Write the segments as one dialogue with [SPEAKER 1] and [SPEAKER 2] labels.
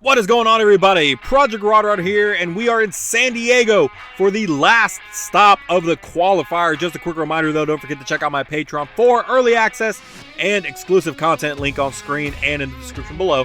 [SPEAKER 1] What is going on, everybody? Project Rodrod here, and we are in San Diego for the last stop of the qualifier. Just a quick reminder, though, don't forget to check out my Patreon for early access and exclusive content. Link on screen and in the description below.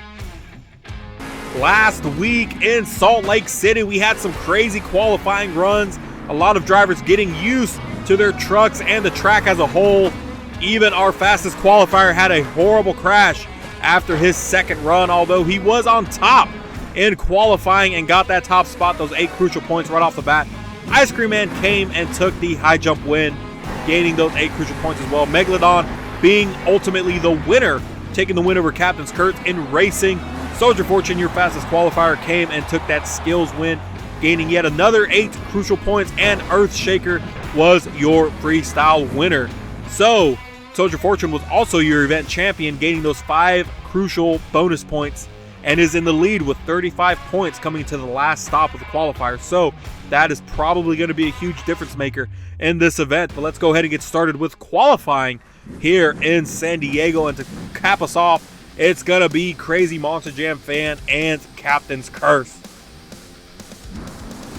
[SPEAKER 1] Last week in Salt Lake City, we had some crazy qualifying runs. A lot of drivers getting used to their trucks and the track as a whole. Even our fastest qualifier had a horrible crash after his second run, although he was on top in qualifying and got that top spot, those 8 crucial points right off the bat. Ice Cream Man came and took the high jump win, gaining those 8 crucial points as well. Megalodon being ultimately the winner, taking the win over Captain's Curse in racing. Soldier Fortune, your fastest qualifier, came and took that skills win, gaining yet another 8 crucial points, and Earthshaker was your freestyle winner. So Soldier Fortune was also your event champion, gaining those 5 crucial bonus points, and is in the lead with 35 points coming to the last stop of the qualifier. So that is probably going to be a huge difference maker in this event. But let's go ahead and get started with qualifying here in San Diego. And to cap us off, it's going to be Crazy Monster Jam Fan and Captain's Curse.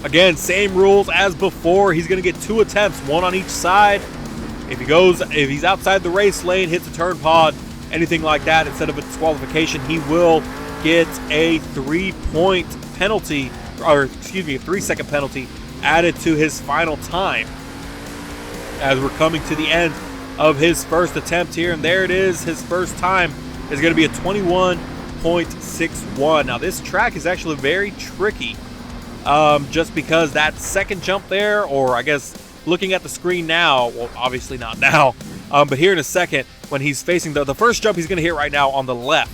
[SPEAKER 1] Again, same rules as before. He's going to get 2 attempts, 1 on each side. If he's outside the race lane, hits a turn pod, anything like that, instead of a disqualification, he will get a 3-point penalty, or excuse me, a 3-second penalty added to his final time. As we're coming to the end of his first attempt here, and there it is, his first time is going to be a 21.61. Now this track is actually very tricky, just because that second jump there, or I guess looking at the screen now, well, obviously not now, but here in a second, when he's facing the first jump he's going to hit right now on the left,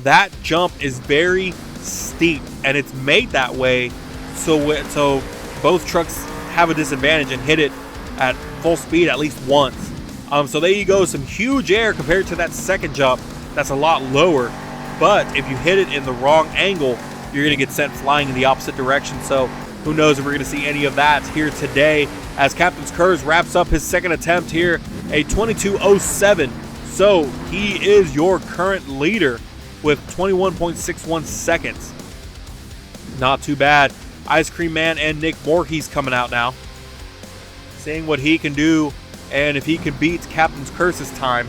[SPEAKER 1] that jump is very steep, and it's made that way so both trucks have a disadvantage and hit it at full speed at least once. So there you go, some huge air compared to that second jump that's a lot lower, but if you hit it in the wrong angle, you're going to get sent flying in the opposite direction. So who knows if we're going to see any of that here today, as Captain's Curse wraps up his second attempt here, a 22.07. So he is your current leader with 21.61 seconds. Not too bad. Ice Cream Man and Nick Morkey's coming out now, seeing what he can do, and if he can beat Captain's Curse's time.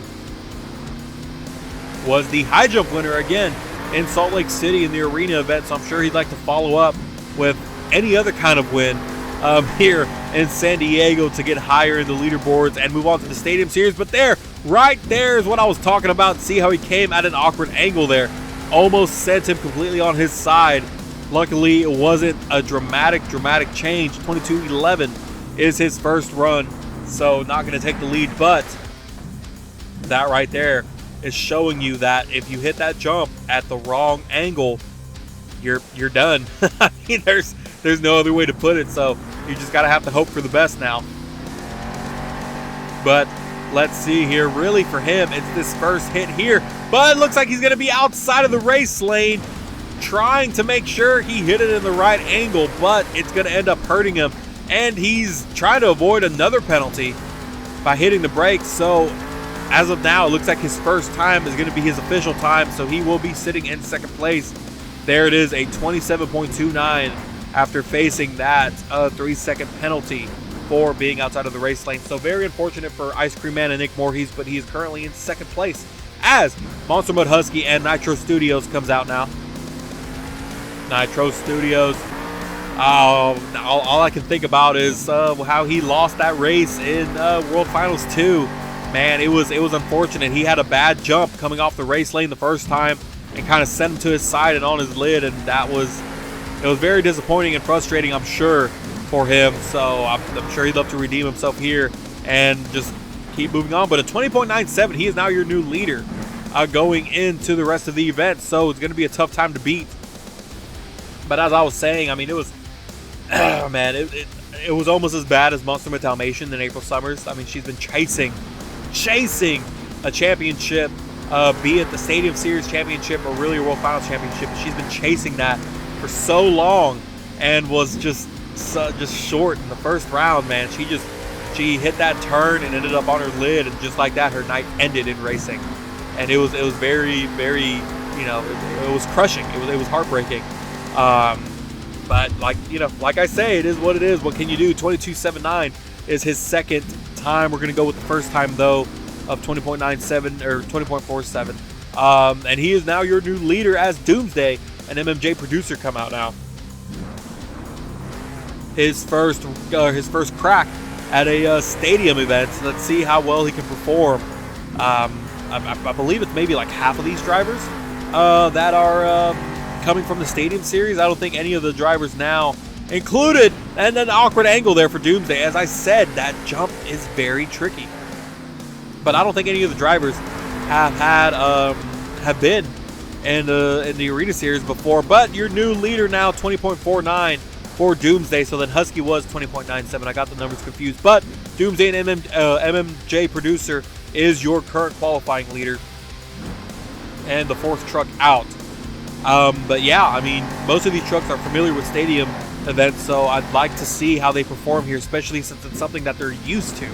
[SPEAKER 1] Was the high jump winner again in Salt Lake City in the arena event, so I'm sure he'd like to follow up with any other kind of win here in San Diego to get higher in the leaderboards and move on to the Stadium Series. But right there is what I was talking about. See how he came at an awkward angle there. Almost sent him completely on his side. Luckily, it wasn't a dramatic change. 22.11 is his first run, so not going to take the lead. But that right there is showing you that if you hit that jump at the wrong angle, you're done. I mean, there's no other way to put it, so you just gotta have to hope for the best now. But let's see here, really for him, it's this first hit here, but it looks like he's gonna be outside of the race lane, trying to make sure he hit it in the right angle, but it's gonna end up hurting him, and he's trying to avoid another penalty by hitting the brakes. So as of now, it looks like his first time is gonna be his official time, so he will be sitting in second place. There it is, a 27.29 after facing that 3-second penalty for being outside of the race lane. So very unfortunate for Ice Cream Man and Nick Morkey, but he is currently in second place as Monster Mud Husky and Nitro Studios comes out now. Nitro Studios, all I can think about is how he lost that race in World Finals 2. Man, it was unfortunate. He had a bad jump coming off the race lane the first time and kind of sent him to his side and on his lid, and it was very disappointing and frustrating, I'm sure, for him. So I'm sure he'd love to redeem himself here and just keep moving on. But a 20.97, he is now your new leader going into the rest of the event, so it's going to be a tough time to beat. But as I was saying, I mean, it was man, it was almost as bad as Monster Mud Dalmatian in April Summers. I mean, she's been chasing a championship, be it the Stadium Series championship or really a World Finals championship. She's been chasing that for so long and was just short in the first round, man. She hit that turn and ended up on her lid, and just like that, her night ended in racing. And it was very, very, you know, it was crushing. It was heartbreaking. But like I say, it is what it is. What can you do? 22.79 is his second time. We're going to go with the first time, though, of 20.97 or 20.47. And he is now your new leader as Doomsday, an MMJ producer, come out now. His first crack at a stadium event. So let's see how well he can perform. I believe it's maybe like half of these drivers that are coming from the Stadium Series. I don't think any of the drivers now included. And an awkward angle there for Doomsday. As I said, that jump is very tricky. But I don't think any of the drivers have been in the Arena Series before. But your new leader now, 20.49 for Doomsday. So then Husky was 20.97. I got the numbers confused. But Doomsday and MMJ producer is your current qualifying leader. And the fourth truck out. But yeah, I mean, most of these trucks are familiar with stadium events, so I'd like to see how they perform here, especially since it's something that they're used to.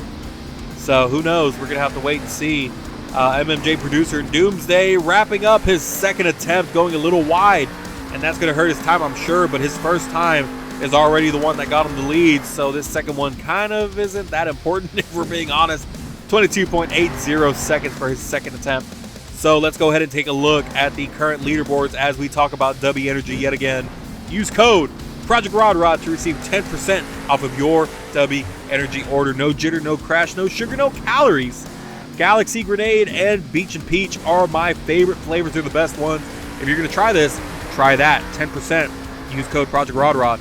[SPEAKER 1] So who knows? We're going to have to wait and see. MMJ producer Doomsday wrapping up his second attempt, going a little wide, and that's going to hurt his time, I'm sure, but his first time is already the one that got him the lead, so this second one kind of isn't that important, if we're being honest. 22.80 seconds for his second attempt. So let's go ahead and take a look at the current leaderboards as we talk about W Energy yet again. Use code Project Rod to receive 10% off of your W Energy order. No jitter, no crash, no sugar, no calories. Galaxy Grenade and Beach and Peach are my favorite flavors. They're the best ones. If you're going to try this, try that. 10%. Use code Project Rod.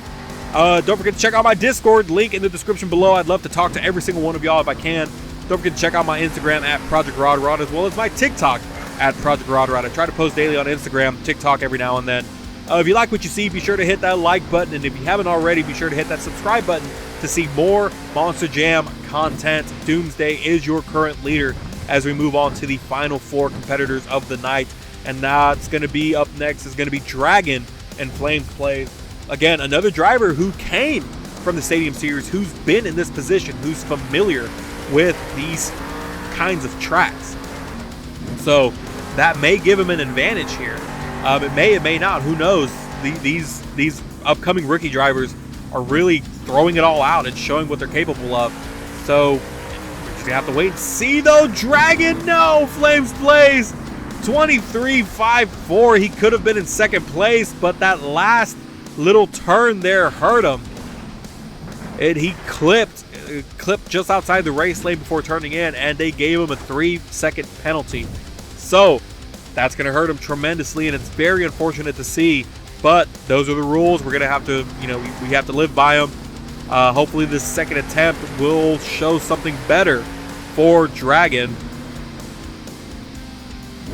[SPEAKER 1] Don't forget to check out my Discord. Link in the description below. I'd love to talk to every single one of y'all if I can. Don't forget to check out my Instagram at Project Rod as well as my TikTok at Project Rod. I try to post daily on Instagram, TikTok every now and then. If you like what you see, be sure to hit that like button. And if you haven't already, be sure to hit that subscribe button to see more Monster Jam content. Doomsday is your current leader as we move on to the final four competitors of the night. And now it's going to be up next is going to be Dragon and Flames Plays. Again, another driver who came from the Stadium Series, who's been in this position, who's familiar with these kinds of tracks. So that may give him an advantage here. It may not. Who knows? These upcoming rookie drivers are really throwing it all out and showing what they're capable of. So we're just gonna have to wait and see, though. Dragon, no! Flames Plays 23.54. He could have been in second place, but that last little turn there hurt him. He clipped just outside the race lane before turning in, and they gave him a 3-second penalty. So that's going to hurt him tremendously, and it's very unfortunate to see. But those are the rules. We're going to have to, we have to live by them. Hopefully this second attempt will show something better for Dragon.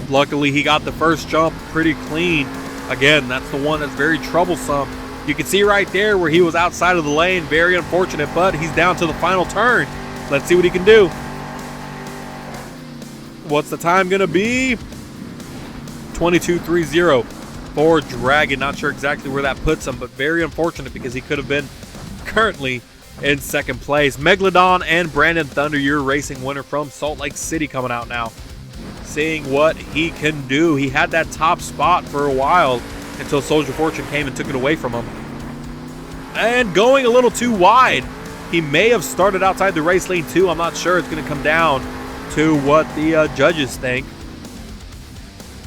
[SPEAKER 1] Luckily, he got the first jump pretty clean. Again, that's the one that's very troublesome. You can see right there where he was outside of the lane. Very unfortunate, but he's down to the final turn. Let's see what he can do. What's the time going to be? 22.30 for Dragon. Not sure exactly where that puts him, but very unfortunate because he could have been currently in second place. Megalodon and Brandon Thunder, your racing winner from Salt Lake City, coming out now. Seeing what he can do. He had that top spot for a while until Soldier Fortune came and took it away from him. And going a little too wide. He may have started outside the race lane too. I'm not sure. It's going to come down to what the judges think.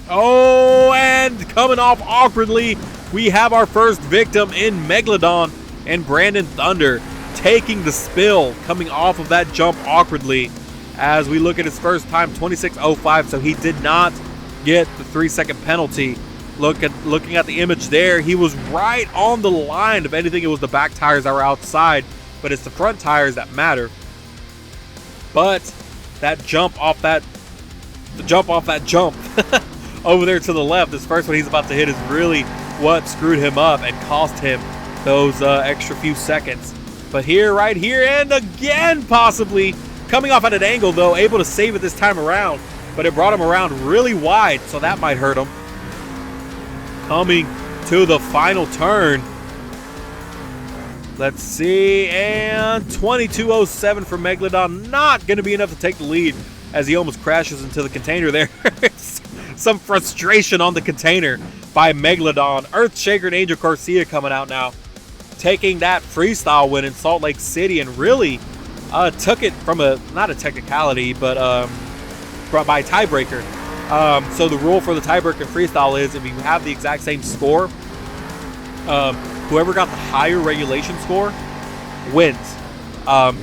[SPEAKER 1] Oh, and coming off awkwardly, we have our first victim in Megalodon and Brandon Thunder taking the spill, coming off of that jump awkwardly. As we look at his first time, 26.05, so he did not get the 3-second penalty. Looking at the image there, he was right on the line. If anything, it was the back tires that were outside, but it's the front tires that matter. But that jump off that jump over there to the left, this first one he's about to hit, is really what screwed him up and cost him those extra few seconds. But here, right here, and again, possibly coming off at an angle, though, able to save it this time around, but it brought him around really wide, so that might hurt him. Coming to the final turn. Let's see, and 22.07 for Megalodon. Not going to be enough to take the lead as he almost crashes into the container there. some frustration on the container by Megalodon. Earthshaker and Angel Garcia coming out now, taking that freestyle win in Salt Lake City, and really took it from not a technicality, but by tiebreaker. So the rule for the tiebreaker freestyle is if you have the exact same score, whoever got the higher regulation score wins.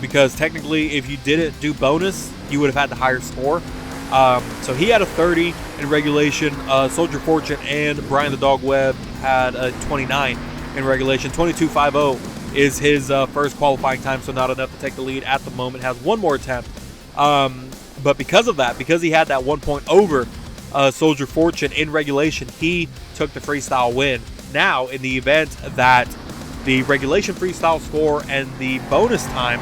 [SPEAKER 1] Because technically, if you didn't do bonus, you would have had the higher score. So he had a 30 in regulation. Soldier Fortune and Brian the Dog Webb had a 29 in regulation. 22.50 is his first qualifying time, so not enough to take the lead at the moment. Has one more attempt. But because of that, because he had that 1 point over Soldier Fortune in regulation, he took the freestyle win. Now, in the event that the regulation freestyle score and the bonus time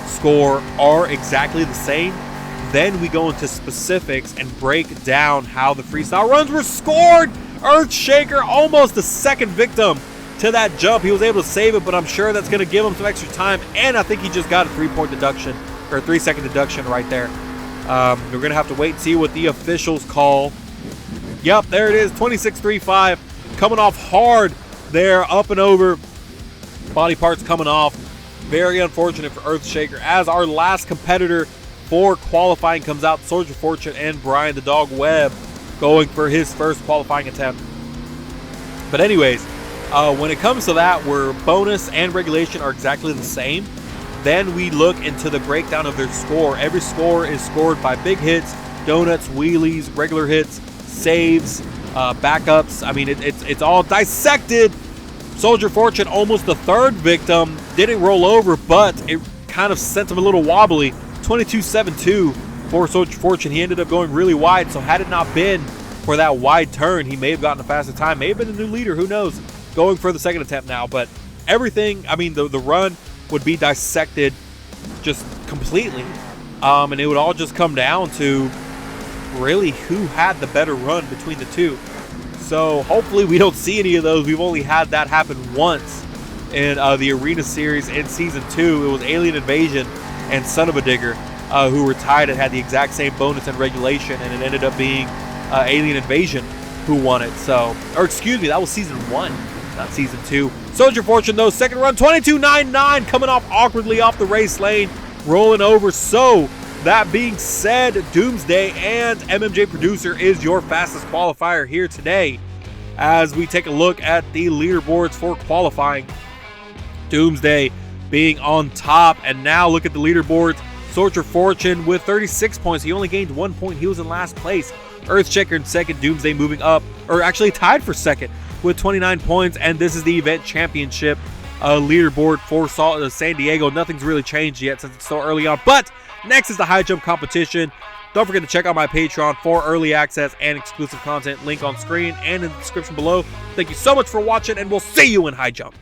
[SPEAKER 1] score are exactly the same, then we go into specifics and break down how the freestyle runs were scored. Earthshaker, almost the second victim to that jump. He was able to save it, but I'm sure that's going to give him some extra time, and I think he just got a 3-point deduction, or a 3-second deduction right there. We're going to have to wait and see what the officials call. Yep, there it is, 26.35, coming off hard there, up and over. Body parts coming off. Very unfortunate for Earthshaker. As our last competitor for qualifying comes out, Soldier Fortune and Brian the Dog Webb going for his first qualifying attempt. But anyways, when it comes to that, where bonus and regulation are exactly the same, then we look into the breakdown of their score. Every score is scored by big hits, donuts, wheelies, regular hits, saves, backups. I mean, it's all dissected. Soldier Fortune, almost the third victim, didn't roll over, but it kind of sent him a little wobbly. 22.72 for Soldier Fortune. He ended up going really wide, so had it not been for that wide turn, he may have gotten a faster time, may have been a new leader, who knows, going for the second attempt now. But everything, I mean, the run would be dissected just completely, and it would all just come down to really who had the better run between the two. So hopefully we don't see any of those. We've only had that happen once in the Arena Series in Season 2. It was Alien Invasion and Son of a Digger who were tied and had the exact same bonus and regulation, and it ended up being Alien Invasion who won it. So, or excuse me, that was Season 1, not Season 2. Soldier Fortune, though, second run, 22.99, coming off awkwardly off the race lane, rolling over. So, that being said, Doomsday and MMJ Producer is your fastest qualifier here today. As we take a look at the leaderboards for qualifying, Doomsday being on top, and now look at the leaderboards. Soldier Fortune with 36 points. He only gained 1 point. He was in last place. Earthshaker in second. Doomsday moving up, or actually tied for second with 29 points. And this is the event championship leaderboard for San Diego. Nothing's really changed yet since it's so early on. But next is the high jump competition. Don't forget to check out my Patreon for early access and exclusive content. Link on screen and in the description below. Thank you so much for watching, and we'll see you in high jump.